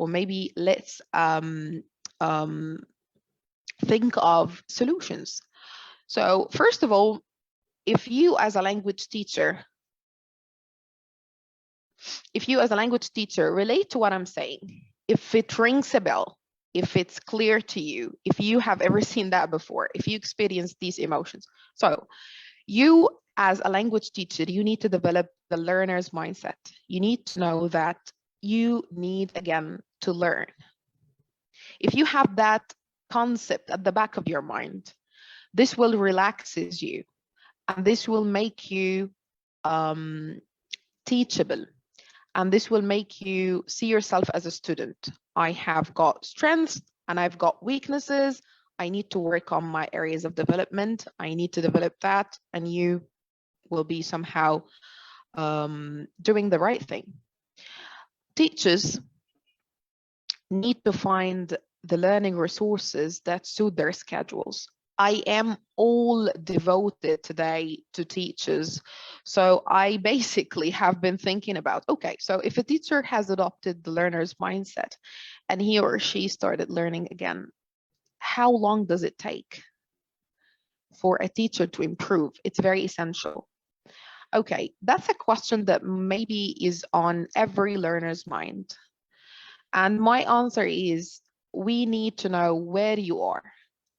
or maybe let's think of solutions. So first of all, if you as a language teacher relate to what I'm saying, if it rings a bell, if it's clear to you, if you have ever seen that before, if you experience these emotions. So you as a language teacher, you need to develop the learner's mindset. You need to know that you need, again, to learn. If you have that concept at the back of your mind, this will relaxes you, and this will make you teachable, and this will make you see yourself as a student. I have got strengths and I've got weaknesses. I need to work on my areas of development. I need to develop that, and you will be somehow doing the right thing. Teachers need to find the learning resources that suit their schedules. I am all devoted today to teachers. So I basically have been thinking about, okay, so if a teacher has adopted the learner's mindset and he or she started learning again, how long does it take for a teacher to improve? It's very essential. Okay, that's a question that maybe is on every learner's mind. And my answer is, we need to know where you are.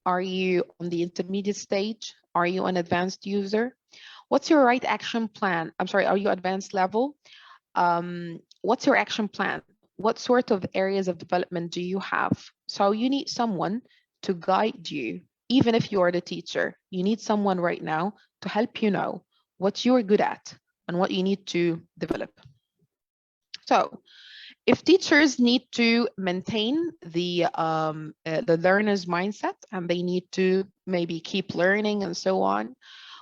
Are you on the intermediate stage? Are you an advanced user? What's your right action plan? I'm sorry, are you advanced level? What's your action plan? What sort of areas of development do you have? So you need someone to guide you. Even if you are the teacher, you need someone right now to help you know what you're good at and what you need to develop. So if teachers need to maintain the learner's mindset, and they need to maybe keep learning and so on,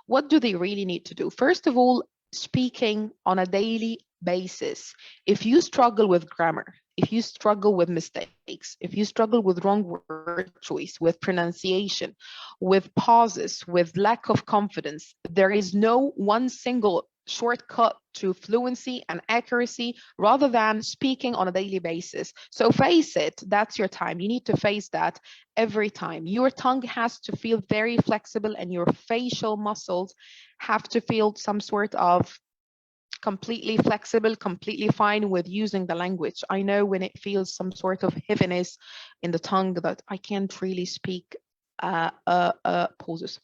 what do they really need to do? First of all, speaking on a daily basis. If you struggle with grammar, if you struggle with mistakes, if you struggle with wrong word choice, with pronunciation, with pauses, with lack of confidence, there is no one single shortcut to fluency and accuracy rather than speaking on a daily basis. So face it, that's your time. You need to face that every time. Your tongue has to feel very flexible, and your facial muscles have to feel some sort of completely flexible, completely fine with using the language. I know when it feels some sort of heaviness in the tongue that I can't really speak pauses.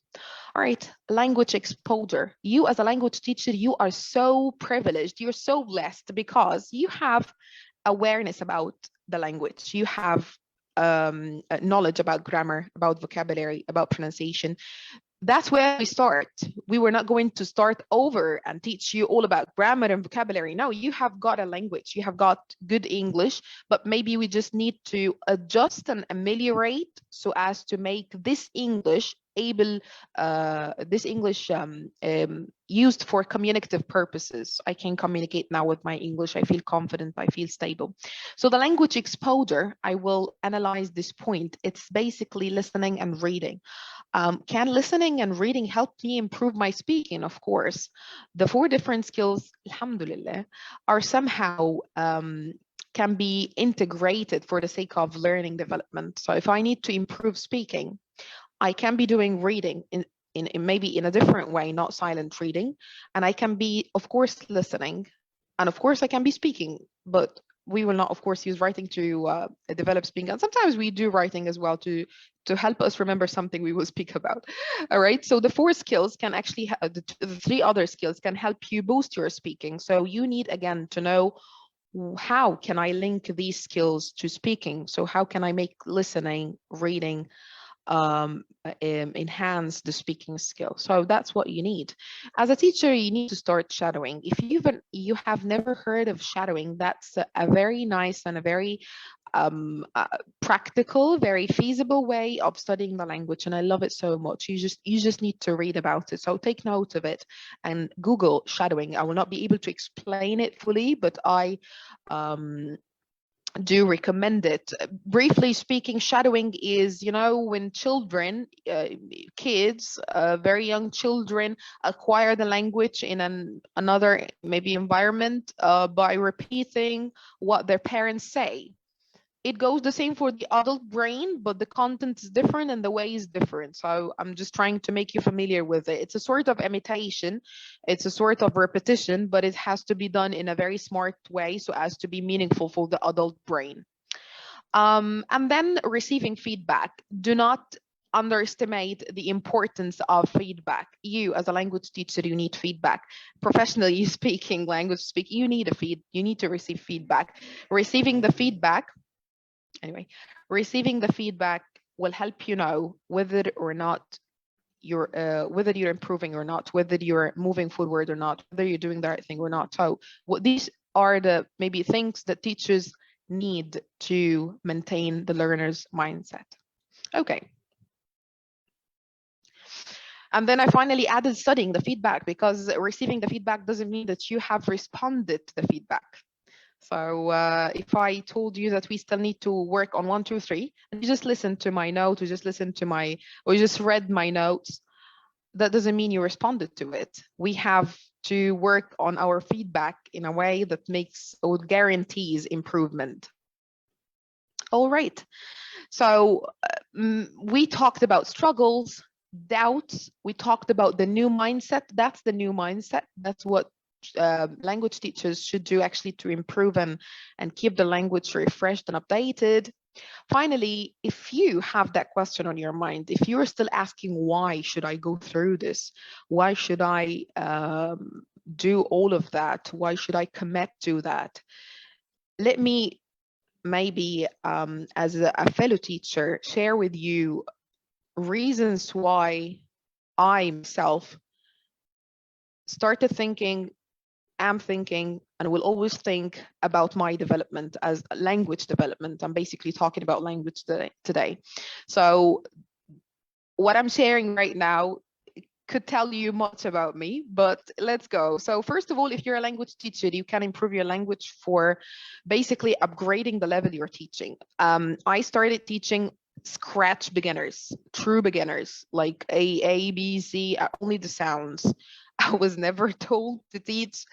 All right, language exposure. You as a language teacher, you are so privileged, you're so blessed, because you have awareness about the language. You have knowledge about grammar, about vocabulary, about pronunciation. That's where we start. We were not going to start over and teach you all about grammar and vocabulary. No, you have got a language, you have got good English, but maybe we just need to adjust and ameliorate so as to make this English used for communicative purposes. I can communicate now with my English. I feel confident, I feel stable. So the language exposure, I will analyze this point. It's basically listening and reading. Can listening and reading help me improve my speaking? Of course. The 4 different skills, alhamdulillah, are somehow can be integrated for the sake of learning development. So if I need to improve speaking, I can be doing reading in maybe in a different way, not silent reading. And I can be, of course, listening. And of course, I can be speaking, but we will not, of course, use writing to develop speaking. And sometimes we do writing as well to help us remember something we will speak about. All right. So the 4 skills can actually, the 3 other skills can help you boost your speaking. So you need, again, to know, how can I link these skills to speaking? So how can I make listening, reading, enhance the speaking skill? So that's what you need. As a teacher, you need to start shadowing. If you have never heard of shadowing, that's a very nice and a very practical, very feasible way of studying the language, and I love it so much. You just need to read about it. So take note of it and Google shadowing. I will not be able to explain it fully, but I do recommend it. Briefly speaking, shadowing is, when children, kids, very young children acquire the language in another maybe environment by repeating what their parents say. it goes the same for the adult brain, but the content is different and the way is different. So I'm just trying to make you familiar with it. It's a sort of imitation, it's a sort of repetition, but it has to be done in a very smart way so as to be meaningful for the adult brain. And then receiving feedback. Do not underestimate the importance of feedback. You, as a language teacher, you need feedback. Professionally speaking, language speaking, you need to receive feedback. Receiving the feedback will help you know whether or not whether you're improving or not, whether you're moving forward or not, whether you're doing the right thing or not. So these are the maybe things that teachers need to maintain the learner's mindset. Okay. And then I finally added studying the feedback, because receiving the feedback doesn't mean that you have responded to the feedback. So if I told you that we still need to work on 1, 2, 3, and you just listen to my note, or you just read my notes, that doesn't mean you responded to it. We have to work on our feedback in a way that makes or guarantees improvement. All right. So we talked about struggles, doubts. We talked about the new mindset. That's the new mindset. That's what language teachers should do actually to improve and keep the language refreshed and updated. Finally, if you have that question on your mind, if you're still asking, why should I go through this? Why should I do all of that? Why should I commit to that? Let me maybe, as a fellow teacher, share with you reasons why I myself started thinking, am thinking, and will always think about my development as language development. I'm basically talking about language today. So what I'm sharing right now could tell you much about me, but let's go. So first of all, if you're a language teacher, you can improve your language for basically upgrading the level you're teaching. I started teaching scratch beginners, true beginners, like A, B, C, only the sounds. I was never told to teach,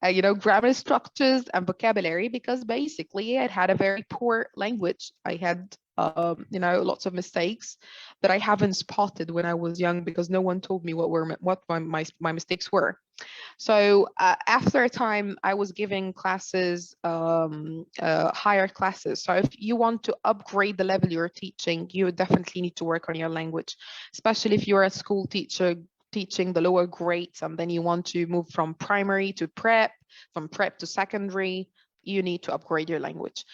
grammar structures and vocabulary, because basically I had a very poor language. I had, lots of mistakes that I haven't spotted when I was young, because no one told me what my mistakes were. So after a time, I was giving classes, higher classes. So if you want to upgrade the level you're teaching, you definitely need to work on your language, especially if you're a school teacher teaching the lower grades, and then you want to move from primary to prep, from prep to secondary. You need to upgrade your language.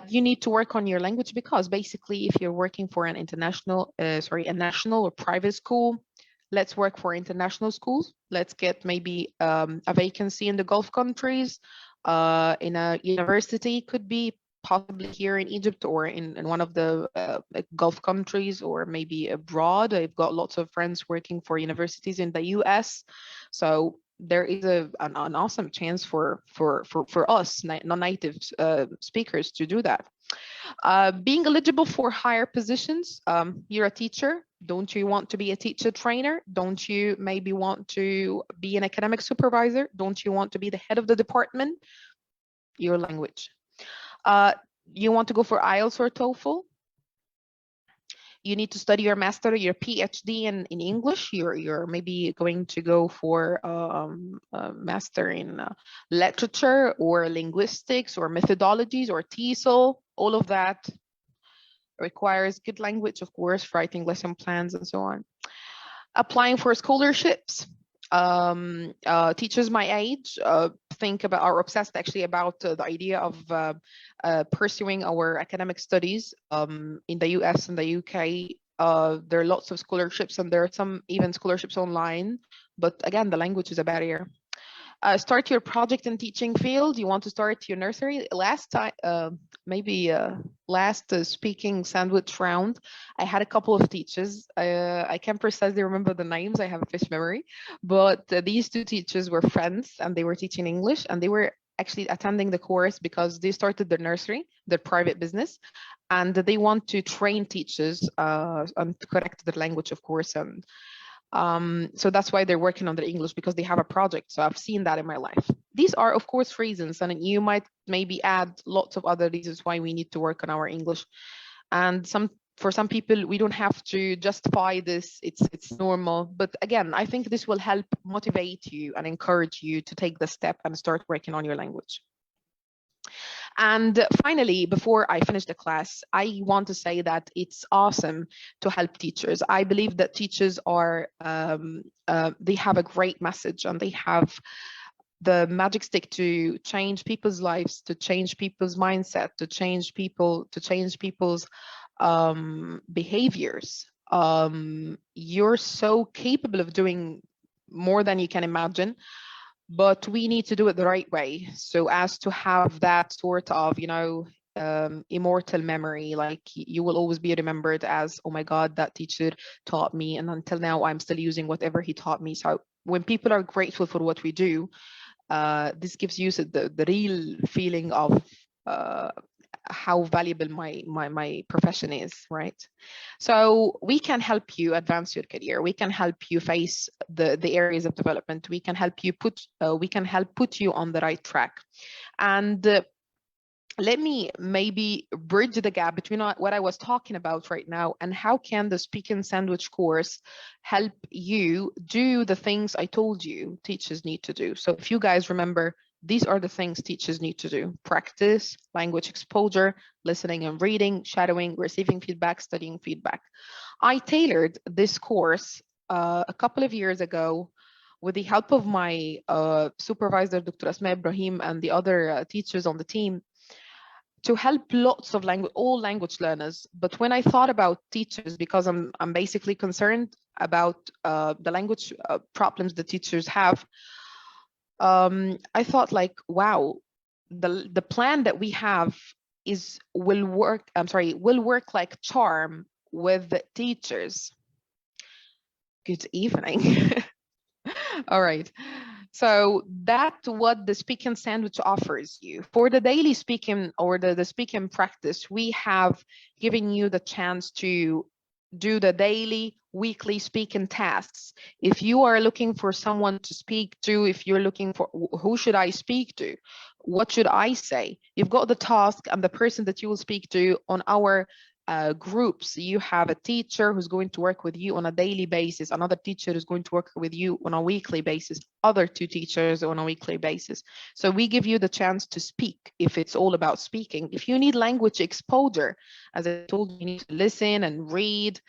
You need to work on your language, because basically if you're working for an a national or private school, let's work for international schools. Let's get maybe a vacancy in the Gulf countries, in a university, could be possibly here in Egypt or in one of the Gulf countries, or maybe abroad. I've got lots of friends working for universities in the US. So there is an awesome chance for us non-native speakers to do that. Being eligible for higher positions. You're a teacher. Don't you want to be a teacher trainer? Don't you maybe want to be an academic supervisor? Don't you want to be the head of the department? Your language. You want to go for IELTS or TOEFL? You need to study your master, your PhD in English. You're maybe going to go for a master in literature or linguistics or methodologies or TESOL. All of that requires good language, of course, writing lesson plans and so on. Applying for scholarships. Teachers my age are obsessed actually about the idea of pursuing our academic studies in the US and the UK. There are lots of scholarships, and there are some even scholarships online, but again, the language is a barrier. Start your project and teaching field. You want to start your nursery. Last time, last speaking sandwich round, I had a couple of teachers. I can't precisely remember the names. I have a fish memory, but these two teachers were friends, and they were teaching English, and they were actually attending the course because they started their nursery, their private business, and they want to train teachers and to correct their language, of course, and so that's why they're working on their English, because they have a project. So I've seen that in my life. These are, of course, reasons, and you might maybe add lots of other reasons why we need to work on our English. And for some people, we don't have to justify this. It's normal. But again, I think this will help motivate you and encourage you to take the step and start working on your language. And finally, before I finish the class, I want to say that it's awesome to help teachers. I believe that teachers are, they have a great message, and they have the magic stick to change people's lives, to change people's mindset, to change people's behaviors. You're so capable of doing more than you can imagine, but we need to do it the right way, so as to have that sort of, you know, immortal memory. Like, you will always be remembered as, oh my God, that teacher taught me, and until now I'm still using whatever he taught me. So when people are grateful for what we do, this gives you the real feeling of how valuable my profession is, right? So we can help you advance your career. We can help you face the areas of development. We can help you put you on the right track. And let me maybe bridge the gap between what I was talking about right now and how can the Speaking Sandwich course help you do the things I told you teachers need to do. So if you guys remember, these are the things teachers need to do: practice, language exposure, listening and reading, shadowing, receiving feedback, studying feedback. I tailored this course a couple of years ago with the help of my supervisor, Dr. Asma Ibrahim, and the other teachers on the team, to help lots of all language learners. But when I thought about teachers, because I'm basically concerned about the language problems the teachers have, I thought, like, wow, the plan that we have will work like charm with the teachers. Good evening. All right. So that's what the Speaking Sandwich offers you. For the daily speaking or the speaking practice, we have given you the chance to do the daily, weekly speaking tasks. If you are looking for someone to speak to, if you're looking for who should I speak to, what should I say, you've got the task and the person that you will speak to on our groups. You have a teacher who's going to work with you on a daily basis, another teacher is going to work with you on a weekly basis, other two teachers on a weekly basis. So we give you the chance to speak if it's all about speaking. If you need language exposure, as I told you, you need to listen and read.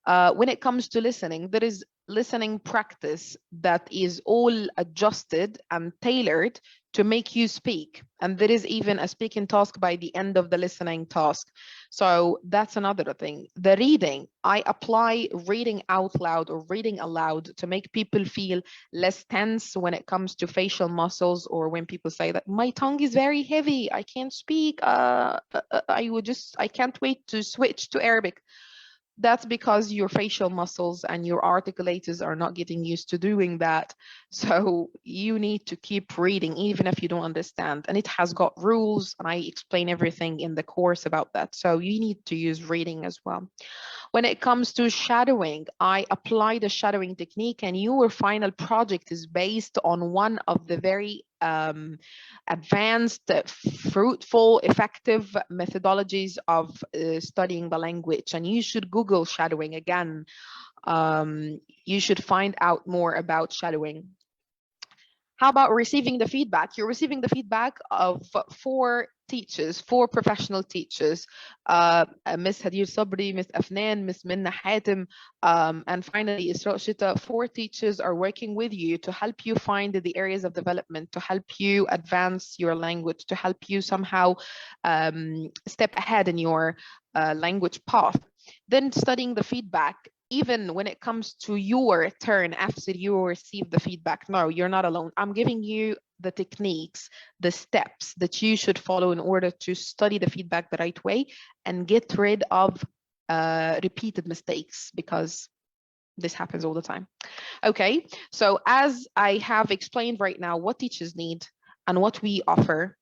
When it comes to listening, there is listening practice that is all adjusted and tailored to make you speak. And there is even a speaking task by the end of the listening task. So that's another thing. The reading, I apply reading out loud or reading aloud to make people feel less tense when it comes to facial muscles, or when people say that my tongue is very heavy, I can't speak, I can't wait to switch to Arabic. That's because your facial muscles and your articulators are not getting used to doing that. So you need to keep reading even if you don't understand. And it has got rules, and I explain everything in the course about that. So you need to use reading as well. When it comes to shadowing, I apply the shadowing technique, and your final project is based on one of the very advanced, fruitful, effective methodologies of studying the language. And you should Google shadowing again. You should find out more about shadowing. How about receiving the feedback? You're receiving the feedback of four professional teachers, Miss Hadir Sabri, Miss Afnan, Miss Minna Hatem, and finally Isra Shita. 4 teachers are working with you to help you find the areas of development, to help you advance your language, to help you somehow step ahead in your language path. Then studying the feedback, even when it comes to your turn after you receive the feedback. No, you're not alone. I'm giving you the techniques, the steps that you should follow in order to study the feedback the right way and get rid of repeated mistakes, because this happens all the time. Okay, so as I have explained right now what teachers need and what we offer,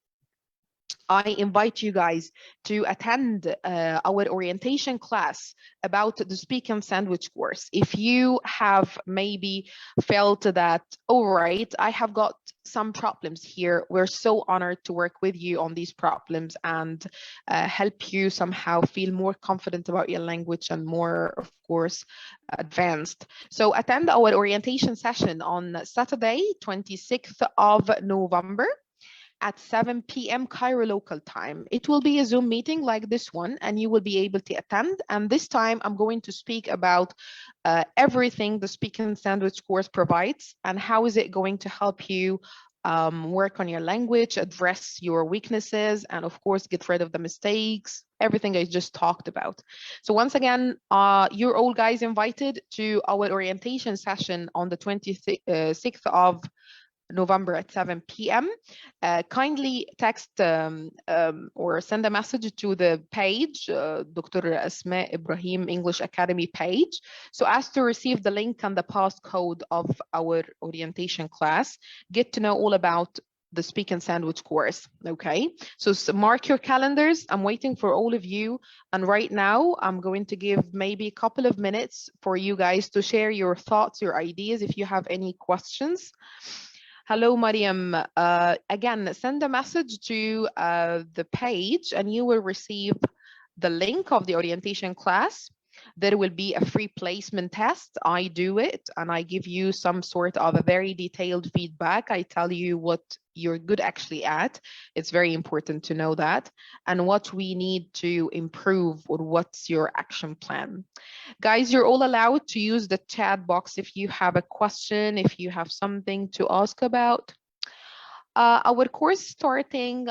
I invite you guys to attend our orientation class about the Speak and Sandwich course. If you have maybe felt that, all right, I have got some problems here, we're so honored to work with you on these problems and help you somehow feel more confident about your language and more, of course, advanced. So attend our orientation session on Saturday, 26th of November at 7 p.m. Cairo local time. It will be a Zoom meeting like this one, and you will be able to attend. And this time I'm going to speak about everything the Speak and Sandwich course provides and how is it going to help you work on your language, address your weaknesses, and of course, get rid of the mistakes, everything I just talked about. So once again, you're all guys invited to our orientation session on the 26th of November at 7 p.m. Kindly text or send a message to the page, Dr. Asma Ibrahim English Academy page, so as to receive the link and the passcode of our orientation class. Get to know all about the Speak and Sandwich course, okay? So mark your calendars. I'm waiting for all of you. And right now, I'm going to give maybe a couple of minutes for you guys to share your thoughts, your ideas, if you have any questions. Hello, Mariam. Again, send a message to the page and you will receive the link of the orientation class. There will be a free placement test. I do it and I give you some sort of a very detailed feedback. I tell you what you're good actually at. It's very important to know that, and what we need to improve, or what's your action plan. Guys, you're all allowed to use the chat box if you have a question, if you have something to ask about. Our course starting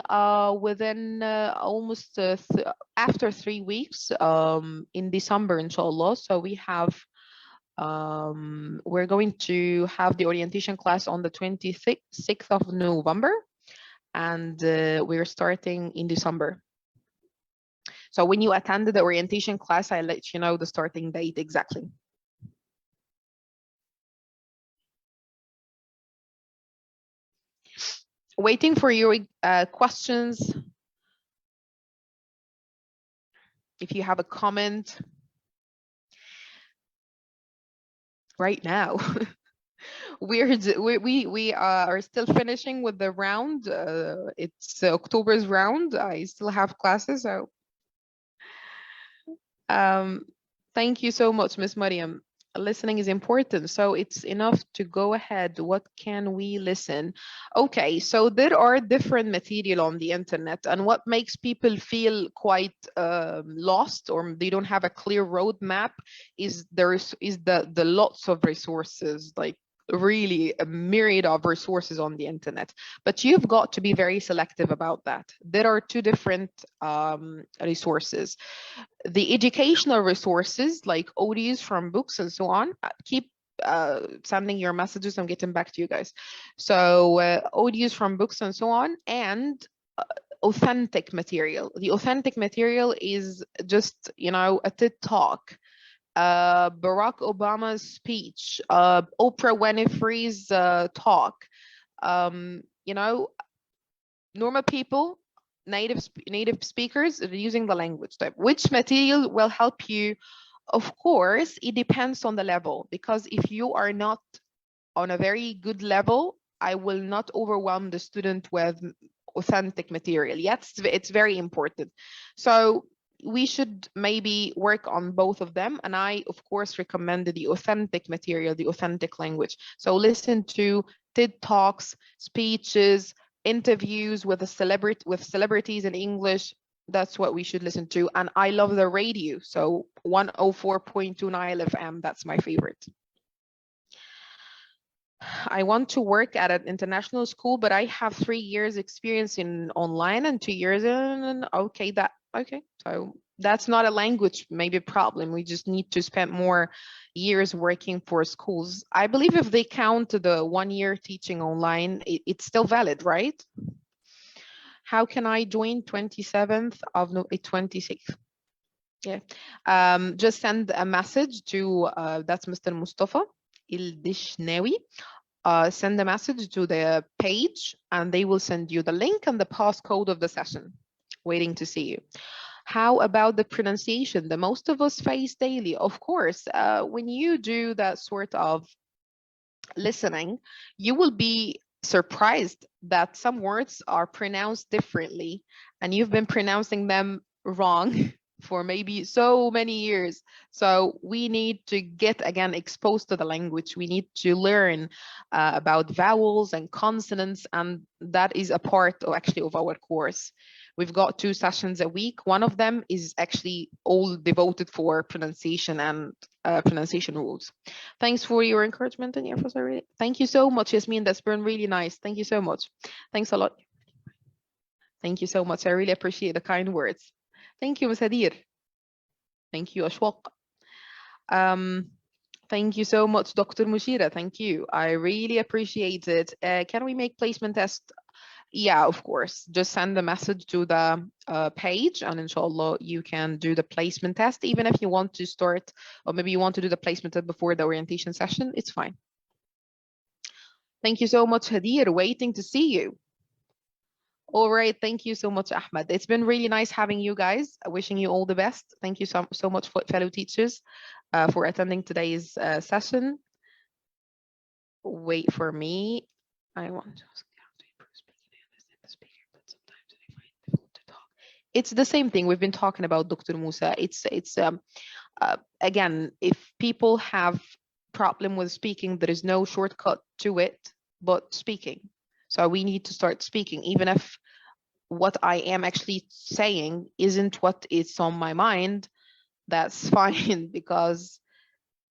within almost after 3 weeks in December, inshallah. So we have, we're going to have the orientation class on the 26th of November, and we're starting in December. So when you attend the orientation class, I'll let you know the starting date exactly. Waiting for your questions. If you have a comment right now. we are still finishing with the round. It's October's round. I still have classes. So thank you so much, Miss Mariam. Listening is important, so it's enough to go ahead. What can we listen? Okay, so there are different material on the internet, and what makes people feel quite lost, or they don't have a clear roadmap, is the lots of resources, like really a myriad of resources on the internet, but you've got to be very selective about that. There are two different resources. The educational resources like audios from books and so on. Keep sending your messages. I'm getting back to you guys. So audios from books and so on, and authentic material. The authentic material is just, you know, a TED talk, Barack Obama's speech, Oprah Winfrey's talk, you know, normal people, native speakers using the language type. Which material will help you? Of course, it depends on the level, because if you are not on a very good level, I will not overwhelm the student with authentic material. Yes, it's very important. So we should maybe work on both of them. And I, of course, recommend the authentic material, the authentic language. So listen to TED Talks, speeches, interviews with celebrities in English. That's what we should listen to. And I love the radio. So 104.2 Nile FM, that's my favorite. I want to work at an international school, but I have 3 years experience in online and 2 years in, okay, so that's not a language maybe problem. We just need to spend more years working for schools. I believe if they count the 1 year teaching online, it's still valid, right? How can I join 27th of 26th? Yeah, just send a message to, that's Mr. Mustafa Ildishnawi. Send a message to the page and they will send you the link and the passcode of the session. Waiting to see you. How about the pronunciation that most of us face daily? Of course, when you do that sort of listening, you will be surprised that some words are pronounced differently and you've been pronouncing them wrong for maybe so many years. So we need to get again exposed to the language. We need to learn about vowels and consonants, and that is a part of actually of our course. We've got 2 sessions a week. One of them is actually all devoted for pronunciation and pronunciation rules. Thanks for your encouragement and your efforts. Thank you so much, Yasmin. That's been really nice. Thank you so much. Thanks a lot. Thank you so much. I really appreciate the kind words. Thank you, Ms. Hadir. Thank you, Ashwaq. Thank you so much, Dr. Mushira. Thank you. I really appreciate it. Can we make placement test? Yeah, of course. Just send a message to the page and inshallah you can do the placement test. Even if you want to start, or maybe you want to do the placement test before the orientation session, it's fine. Thank you so much, Hadir. Waiting to see you. All right, thank you so much, Ahmed. It's been really nice having you guys. Wishing you all the best. Thank you so much, fellow teachers, for attending today's session. Wait for me. I want to ask how to improve speaking. I understand the speaker, but sometimes I find it difficult to talk. It's the same thing we've been talking about, Dr. Musa. It's again, if people have problem with speaking, there is no shortcut to it but speaking. So we need to start speaking, even if what I am actually saying isn't what is on my mind. That's fine, because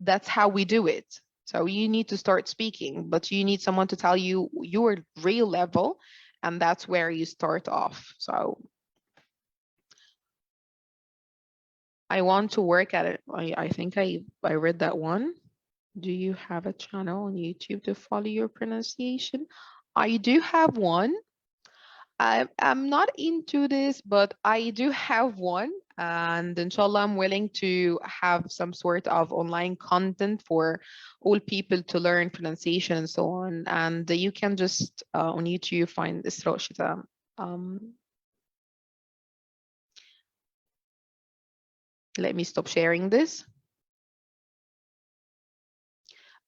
that's how we do it. So you need to start speaking, but you need someone to tell you your real level, and that's where you start off. So I want to work at it. I think I read that one. Do you have a channel on YouTube to follow your pronunciation? I do have one. I'm not into this, but I do have one. And inshallah, I'm willing to have some sort of online content for all people to learn pronunciation and so on. And you can just on YouTube find this Roshita. Let me stop sharing this.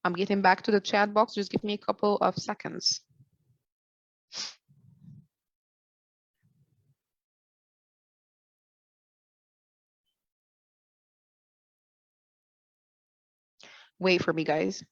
I'm getting back to the chat box. Just give me a couple of seconds. Wait for me, guys.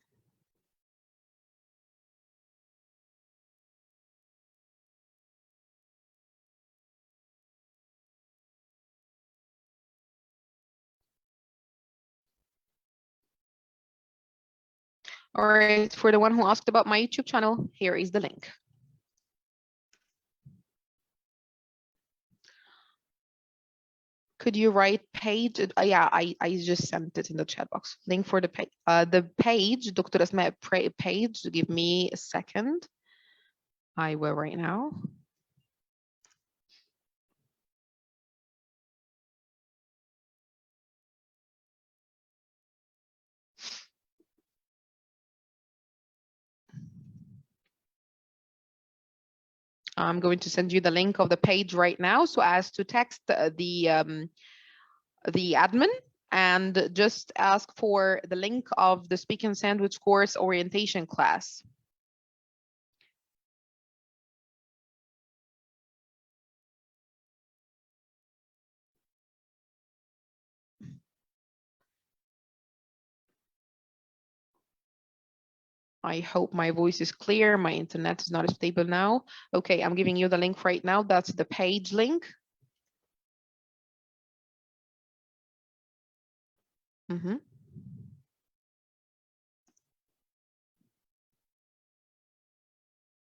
All right, for the one who asked about my YouTube channel, here is the link. Could you write page? Yeah, I just sent it in the chat box. Link for the page. The page, Dr. Asma page. Give me a second. I will right now. I'm going to send you the link of the page right now, so as to text the admin and just ask for the link of the Speak and Sandwich course orientation class. I hope my voice is clear. My internet is not stable now. Okay, I'm giving you the link right now. That's the page link. Mm-hmm.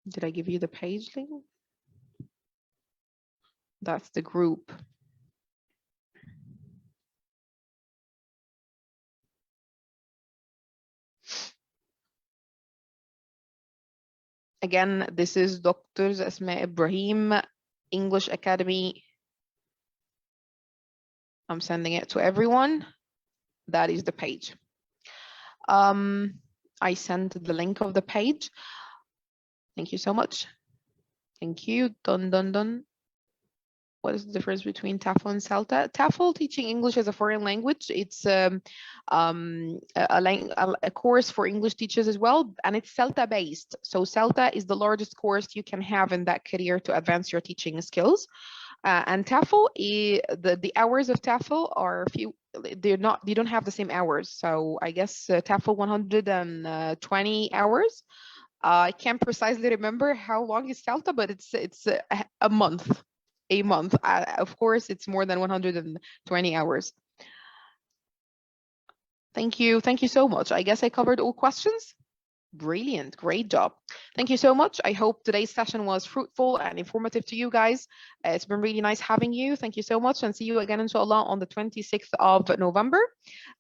Did I give you the page link? That's the group. Again, this is Dr. Asma Ibrahim, English Academy. I'm sending it to everyone. That is the page. I sent the link of the page. Thank you so much. Thank you. Done. What is the difference between TEFL and CELTA? TEFL, teaching English as a foreign language. It's a course for English teachers as well, and it's CELTA based. So CELTA is the largest course you can have in that career to advance your teaching skills. And TEFL, the hours of TEFL are few. They don't have the same hours. So I guess TEFL 120 hours. I can't precisely remember how long is CELTA, but it's a month. A month. Of course, it's more than 120 hours. Thank you. Thank you so much. I guess I covered all questions. Brilliant. Great job. Thank you so much. I hope today's session was fruitful and informative to you guys. It's been really nice having you. Thank you so much, and see you again, inshallah, on the 26th of November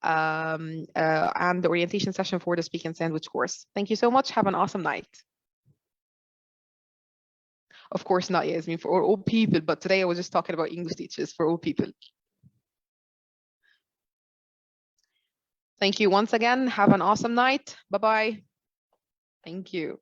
and the orientation session for the Speak and Sandwich course. Thank you so much. Have an awesome night. Of course not, Yasmin, for all people, but today I was just talking about English teachers, for all people. Thank you once again. Have an awesome night. Bye-bye. Thank you.